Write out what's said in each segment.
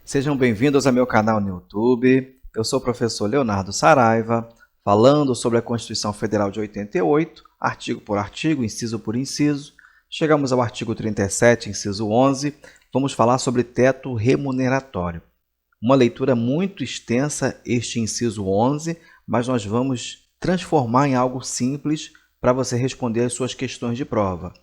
Sejam bem-vindos ao meu canal no YouTube. Eu sou o professor Leonardo Saraiva, falando sobre a Constituição Federal de 88, artigo por artigo, inciso por inciso. Chegamos ao artigo 37, inciso 11. Vamos falar sobre teto remuneratório. Uma leitura muito extensa, este inciso 11, mas nós vamos transformar em algo simples para você responder as suas questões de prova.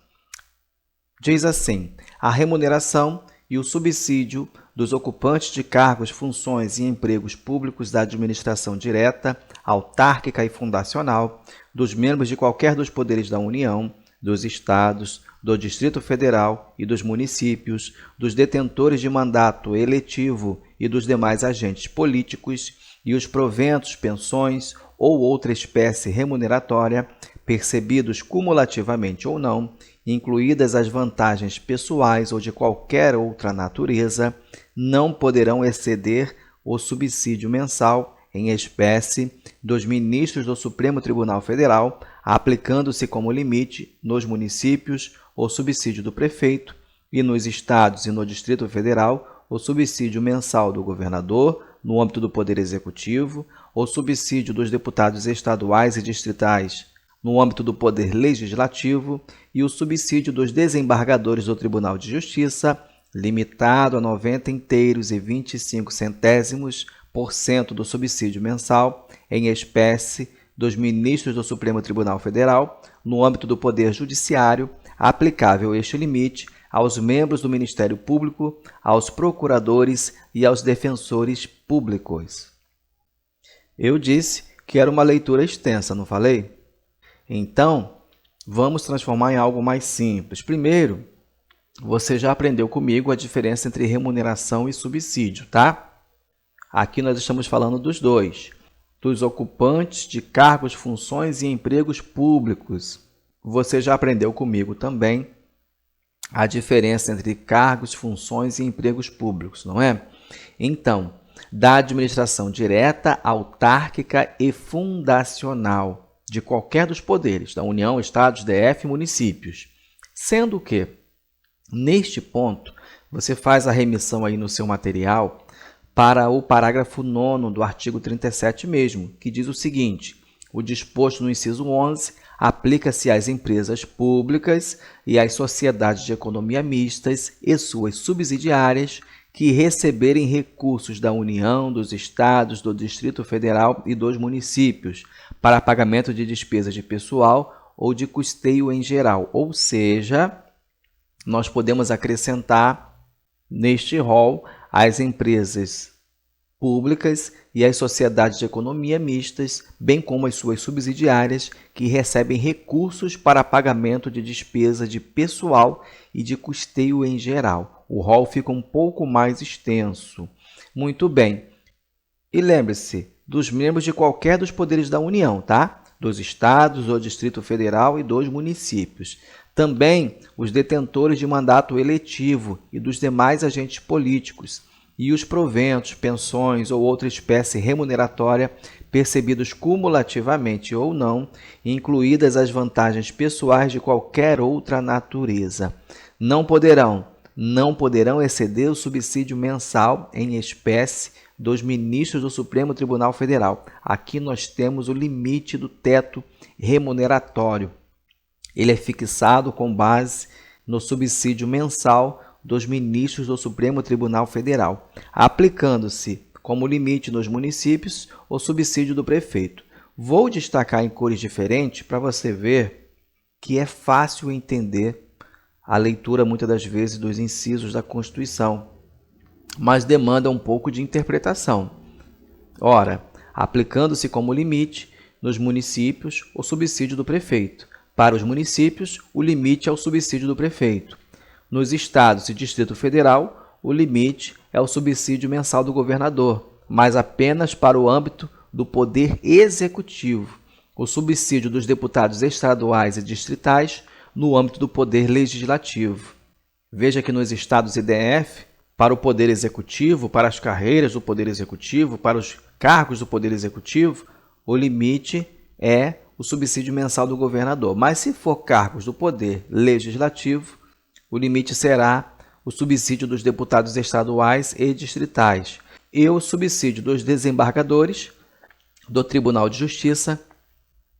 Diz assim: a remuneração e o subsídio dos ocupantes de cargos, funções e empregos públicos da administração direta, autárquica e fundacional, dos membros de qualquer dos poderes da União, dos Estados, do Distrito Federal e dos municípios, dos detentores de mandato eletivo e dos demais agentes políticos, e os proventos, pensões ou outra espécie remuneratória, percebidos cumulativamente ou não, incluídas as vantagens pessoais ou de qualquer outra natureza, não poderão exceder o subsídio mensal em espécie dos ministros do Supremo Tribunal Federal, aplicando-se como limite nos municípios o subsídio do prefeito e nos estados e no Distrito Federal o subsídio mensal do governador, no âmbito do Poder Executivo, o subsídio dos deputados estaduais e distritais, no âmbito do Poder Legislativo, e o subsídio dos desembargadores do Tribunal de Justiça, limitado a 90,25 do subsídio mensal em espécie dos ministros do Supremo Tribunal Federal, no âmbito do Poder Judiciário, aplicável este limite aos membros do Ministério Público, aos procuradores e aos defensores públicos. Eu disse que era uma leitura extensa, não falei? Então, vamos transformar em algo mais simples. Primeiro, você já aprendeu comigo a diferença entre remuneração e subsídio, tá? Aqui nós estamos falando dos dois, dos ocupantes de cargos, funções e empregos públicos. Você já aprendeu comigo também a diferença entre cargos, funções e empregos públicos, não é? Então, da administração direta, autárquica e fundacional de qualquer dos poderes, da União, Estados, DF e municípios. Sendo que, neste ponto, você faz a remissão aí no seu material para o parágrafo 9º do artigo 37 mesmo, que diz o seguinte: o disposto no inciso 11 aplica-se às empresas públicas e às sociedades de economia mistas e suas subsidiárias que receberem recursos da União, dos Estados, do Distrito Federal e dos municípios para pagamento de despesas de pessoal ou de custeio em geral. Ou seja, nós podemos acrescentar neste rol as empresas públicas e as sociedades de economia mistas, bem como as suas subsidiárias, que recebem recursos para pagamento de despesa de pessoal e de custeio em geral. O rol fica um pouco mais extenso. Muito bem. E lembre-se, dos membros de qualquer dos poderes da União, tá? Dos estados, do Distrito Federal e dos municípios. Também os detentores de mandato eletivo e dos demais agentes políticos, e os proventos, pensões ou outra espécie remuneratória percebidos cumulativamente ou não, incluídas as vantagens pessoais de qualquer outra natureza. Não poderão exceder o subsídio mensal em espécie dos ministros do Supremo Tribunal Federal. Aqui nós temos o limite do teto remuneratório. Ele é fixado com base no subsídio mensal dos ministros do Supremo Tribunal Federal, aplicando-se como limite nos municípios o subsídio do prefeito. Vou destacar em cores diferentes para você ver que é fácil entender a leitura, muitas das vezes, dos incisos da Constituição, mas demanda um pouco de interpretação. Ora, aplicando-se como limite nos municípios o subsídio do prefeito. Para os municípios, o limite é o subsídio do prefeito. Nos estados e Distrito Federal, o limite é o subsídio mensal do governador, mas apenas para o âmbito do Poder Executivo. O subsídio dos deputados estaduais e distritais no âmbito do Poder Legislativo. Veja que nos estados e DF, para o Poder Executivo, para as carreiras do Poder Executivo, para os cargos do Poder Executivo, o limite é o subsídio mensal do governador. Mas se for cargos do Poder Legislativo, o limite será o subsídio dos deputados estaduais e distritais e o subsídio dos desembargadores do Tribunal de Justiça,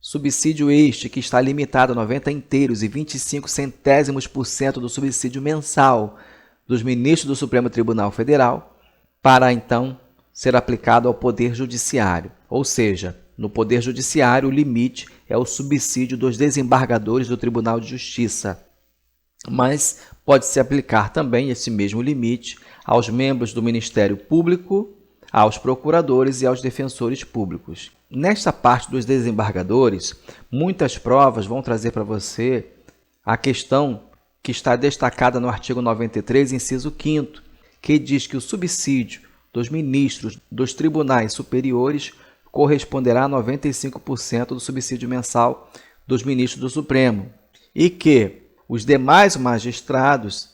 subsídio este que está limitado a 90 inteiros e 25 centésimos% do subsídio mensal dos ministros do Supremo Tribunal Federal, para então ser aplicado ao Poder Judiciário. Ou seja, no Poder Judiciário o limite é o subsídio dos desembargadores do Tribunal de Justiça, mas pode se aplicar também esse mesmo limite aos membros do Ministério Público, aos procuradores e aos defensores públicos. Nesta parte dos desembargadores, muitas provas vão trazer para você a questão que está destacada no artigo 93, inciso 5º, que diz que o subsídio dos ministros dos tribunais superiores corresponderá a 95% do subsídio mensal dos ministros do Supremo e que os demais magistrados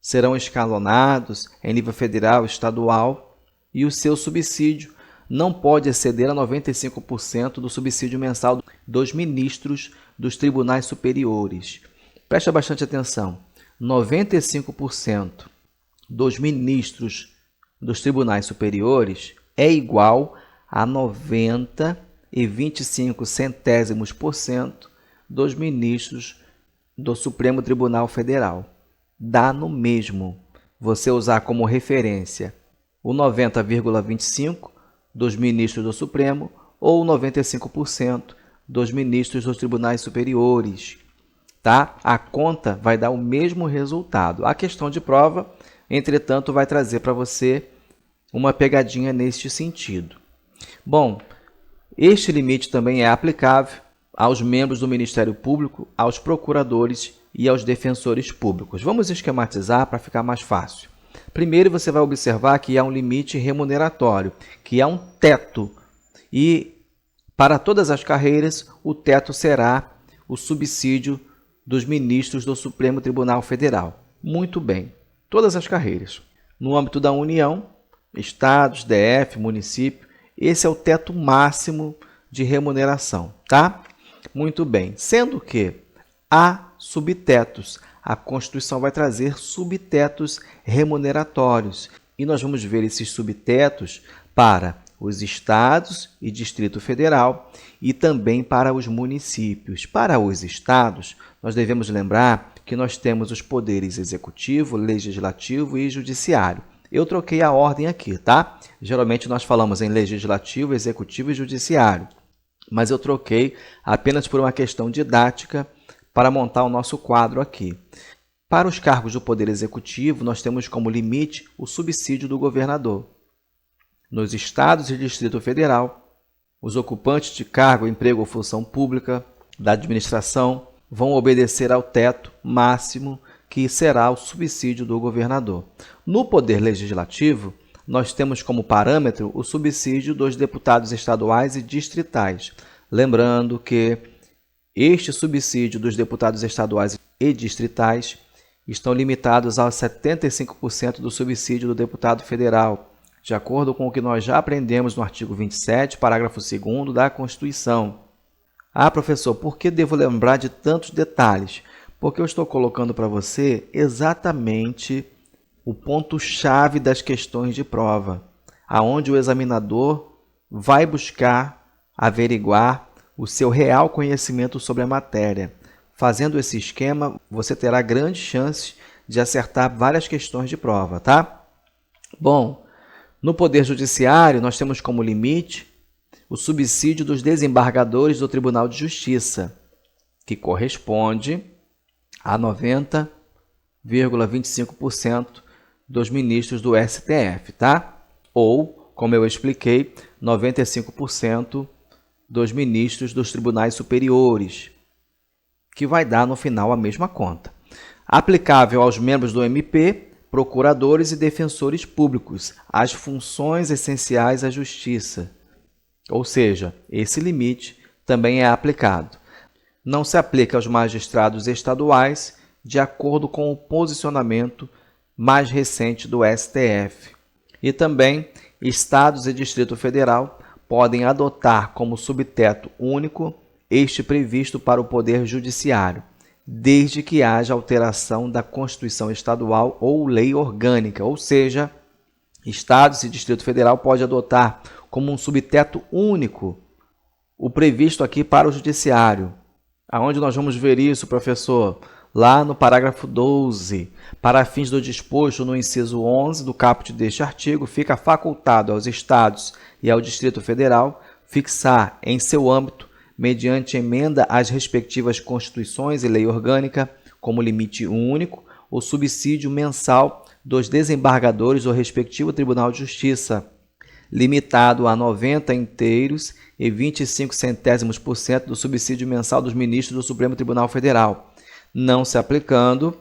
serão escalonados em nível federal, estadual, e o seu subsídio não pode exceder a 95% do subsídio mensal dos ministros dos tribunais superiores. Presta bastante atenção, 95% dos ministros dos tribunais superiores é igual a 90,25% dos ministros do Supremo Tribunal Federal. Dá no mesmo você usar como referência o 90,25% dos ministros do Supremo ou 95% dos ministros dos tribunais superiores. Tá? A conta vai dar o mesmo resultado. A questão de prova, entretanto, vai trazer para você uma pegadinha neste sentido. Bom, este limite também é aplicável aos membros do Ministério Público, aos procuradores e aos defensores públicos. Vamos esquematizar para ficar mais fácil. Primeiro, você vai observar que há um limite remuneratório, que há um teto. E para todas as carreiras, o teto será o subsídio dos ministros do Supremo Tribunal Federal. Muito bem, todas as carreiras. No âmbito da União, estados, DF, município, esse é o teto máximo de remuneração, tá? Muito bem, sendo que há subtetos. A Constituição vai trazer subtetos remuneratórios e nós vamos ver esses subtetos para os estados e Distrito Federal e também para os municípios. Para os estados, nós devemos lembrar que nós temos os poderes executivo, legislativo e judiciário. Eu troquei a ordem aqui, tá? Geralmente nós falamos em legislativo, executivo e judiciário, mas eu troquei apenas por uma questão didática para montar o nosso quadro aqui. Para os cargos do Poder Executivo, nós temos como limite o subsídio do governador. Nos estados e Distrito Federal, os ocupantes de cargo, emprego ou função pública da administração vão obedecer ao teto máximo, que será o subsídio do governador. No Poder Legislativo, nós temos como parâmetro o subsídio dos deputados estaduais e distritais. Lembrando que este subsídio dos deputados estaduais e distritais estão limitados a 75% do subsídio do deputado federal, de acordo com o que nós já aprendemos no artigo 27, parágrafo 2º da Constituição. Ah, professor, por que devo lembrar de tantos detalhes? Porque eu estou colocando para você exatamente o ponto-chave das questões de prova, aonde o examinador vai buscar averiguar o seu real conhecimento sobre a matéria. Fazendo esse esquema, você terá grande chance de acertar várias questões de prova, tá? Bom, no Poder Judiciário, nós temos como limite o subsídio dos desembargadores do Tribunal de Justiça, que corresponde a 90,25% dos ministros do STF, tá? Ou, como eu expliquei, 95% dos ministros dos tribunais superiores, que vai dar no final a mesma conta. Aplicável aos membros do MP, procuradores e defensores públicos, as funções essenciais à justiça. Ou seja, esse limite também é aplicado. Não se aplica aos magistrados estaduais, de acordo com o posicionamento mais recente do STF. E também, estados e Distrito Federal podem adotar como subteto único este previsto para o Poder Judiciário. desde que haja alteração da Constituição Estadual ou lei orgânica, ou seja, Estados e Distrito Federal pode adotar como um subteto único o previsto aqui para o Judiciário. Aonde nós vamos ver isso, professor? Lá no parágrafo 12. Para fins do disposto no inciso 11 do caput deste artigo, fica facultado aos Estados e ao Distrito Federal fixar em seu âmbito, mediante emenda às respectivas Constituições e lei orgânica, como limite único, o subsídio mensal dos desembargadores do respectivo Tribunal de Justiça, limitado a 90 inteiros e 25% do subsídio mensal dos ministros do Supremo Tribunal Federal, não se aplicando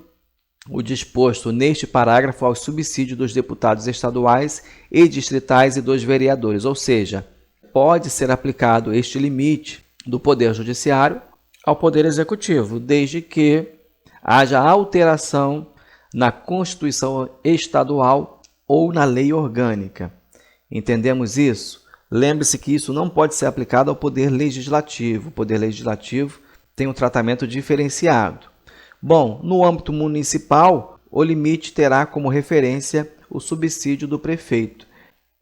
o disposto neste parágrafo ao subsídio dos deputados estaduais e distritais e dos vereadores, ou seja, pode ser aplicado este limite do Poder Judiciário ao Poder Executivo, desde que haja alteração na Constituição Estadual ou na lei orgânica. Entendemos isso? Lembre-se que isso não pode ser aplicado ao Poder Legislativo. O Poder Legislativo tem um tratamento diferenciado. Bom, no âmbito municipal, o limite terá como referência o subsídio do prefeito.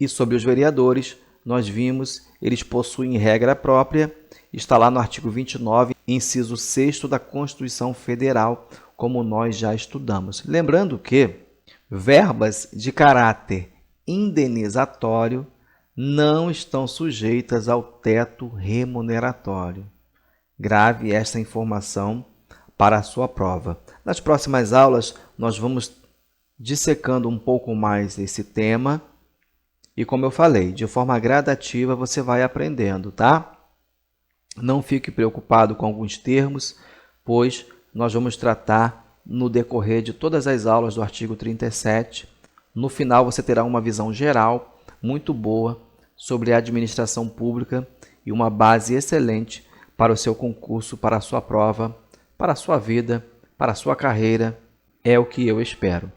E sobre os vereadores, nós vimos, eles possuem regra própria, está lá no artigo 29, inciso 6º da Constituição Federal, como nós já estudamos. Lembrando que verbas de caráter indenizatório não estão sujeitas ao teto remuneratório. Grave esta informação para a sua prova. Nas próximas aulas, nós vamos dissecando um pouco mais esse tema e, como eu falei, de forma gradativa você vai aprendendo, tá? Não fique preocupado com alguns termos, pois nós vamos tratar no decorrer de todas as aulas do artigo 37. No final, você terá uma visão geral muito boa sobre a administração pública e uma base excelente para o seu concurso, para a sua prova, para a sua vida, para a sua carreira. É o que eu espero.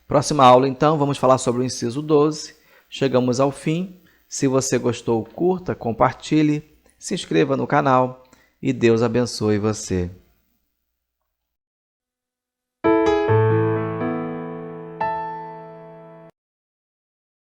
Próxima aula, então, vamos falar sobre o inciso 12. Chegamos ao fim. Se você gostou, curta, compartilhe, se inscreva no canal e Deus abençoe você.